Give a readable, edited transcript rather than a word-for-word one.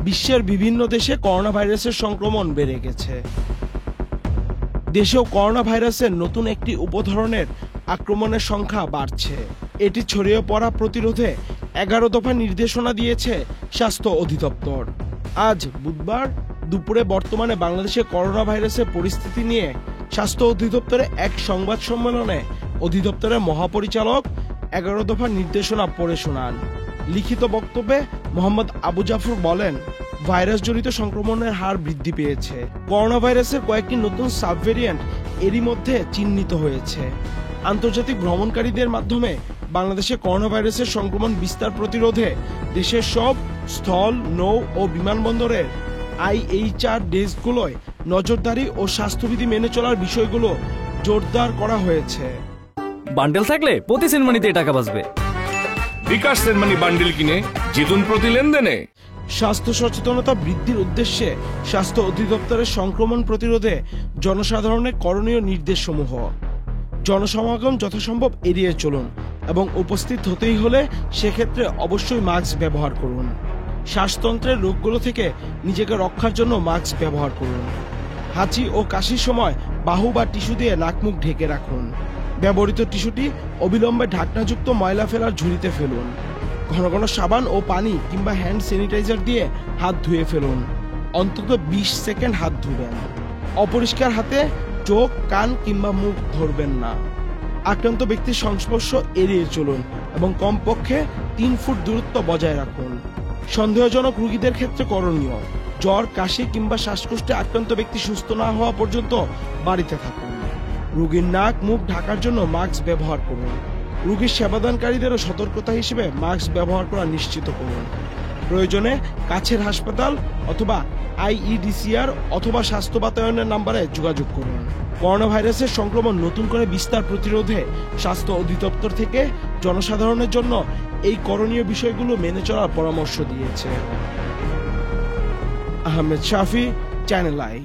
বিশ্বের বিভিন্ন দেশে করোনা ভাইরাসের সংক্রমণ বেড়ে গেছে। দেশেও করোনা ভাইরাসের নতুন একটি উপধরনের আক্রমণের সংখ্যা বাড়ছে। এটি ছড়িয়ে পড়া প্রতিরোধে 11 দফা নির্দেশনা দিয়েছে স্বাস্থ্য অধিদপ্তর। আজ বুধবার দুপুরে বর্তমানে বাংলাদেশে করোনা ভাইরাসের পরিস্থিতি নিয়ে স্বাস্থ্য অধিদপ্তরে এক সংবাদ সম্মেলনে অধিদপ্তরের মহাপরিচালক 11 দফা নির্দেশনা পড়ে শোনান। লিখিত বক্তব্যে মোহাম্মদ আবু জাফর বলেন, ভাইরাসজনিত সংক্রমণের হার বৃদ্ধি পেয়েছে। করোনা ভাইরাসের কয়েকটি নতুন সাবভেরিয়েন্ট এরই মধ্যে চিহ্নিত হয়েছে। আন্তর্জাতিক ভ্রমণকারীদের মাধ্যমে বাংলাদেশে করোনা ভাইরাসের সংক্রমণ বিস্তার প্রতিরোধে দেশের সব স্থল, নৌ ও বিমানবন্দরের IHR ডেস্কগুলোয় নজরদারি ও স্বাস্থ্যবিধি মেনে চলার বিষয়গুলো জোরদার করা হয়েছে। বান্ডেল থাকলে প্রতি সেনমানিতে টাকা বাঁচবে। বিকাশ সেনমানি বান্ডেল কিনে জিতুন প্রতি লেনদেনে। স্বাস্থ্য সচেতনতা বৃদ্ধির উদ্দেশ্যে স্বাস্থ্য অধিদপ্তরের সংক্রমণ প্রতিরোধে জনসাধারণের করণীয় নির্দেশসমূহ: জনসমাগম যথাসম্ভব এড়িয়ে চলুন এবং উপস্থিত হতেই হলে সেক্ষেত্রে অবশ্যই মাস্ক ব্যবহার করুন। শ্বাসতন্ত্রের রোগগুলো থেকে নিজেকে রক্ষার জন্য মাস্ক ব্যবহার করুন। হাঁচি ও কাশির সময় বাহু বা টিস্যু দিয়ে নাক মুখ ঢেকে রাখুন। ব্যবহৃত টিস্যুটি অবিলম্বে ঢাকনাযুক্ত ময়লা ফেলার ঝুড়িতে ফেলুন। ঘন ঘন সাবান ও পানি কিংবা হ্যান্ড স্যানিটাইজার দিয়ে হাত ধুয়ে ফেলুন। অন্তত 20 সেকেন্ড হাত ধুবেন। অপরিষ্কার হাতে চোখ, কান কিংবা মুখ ধরবেন না। আক্রান্ত ব্যক্তির সংস্পর্শ এড়িয়ে চলুন এবং কমপক্ষে 3 ফুট দূরত্ব বজায় রাখুন। সন্দেহজনক রোগীদের ক্ষেত্রে করণীয়: জ্বর, কাশি কিংবা শ্বাসকষ্টে আক্রান্ত ব্যক্তি সুস্থ না হওয়া পর্যন্ত বাড়িতে থাকুন। রোগীর নাক মুখ ঢাকার জন্য মাস্ক ব্যবহার করুন। রোগীর সেবাদানকারীদেরও সতর্কতা হিসেবে মাস্ক ব্যবহার করা নিশ্চিত করুন। প্রয়োজনে কাছের হাসপাতাল অথবা IEDCR অথবা স্বাস্থ্য বাতায়নের নম্বরে যোগাযোগ করুন। করোনা ভাইরাসের সংক্রমণ নতুন করে বিস্তার প্রতিরোধে স্বাস্থ্য অধিদপ্তর থেকে জনসাধারণের জন্য এই করণীয় বিষয়গুলো মেনে চলার পরামর্শ দিয়েছে। আহমেদ শাফি, চ্যানেল আই।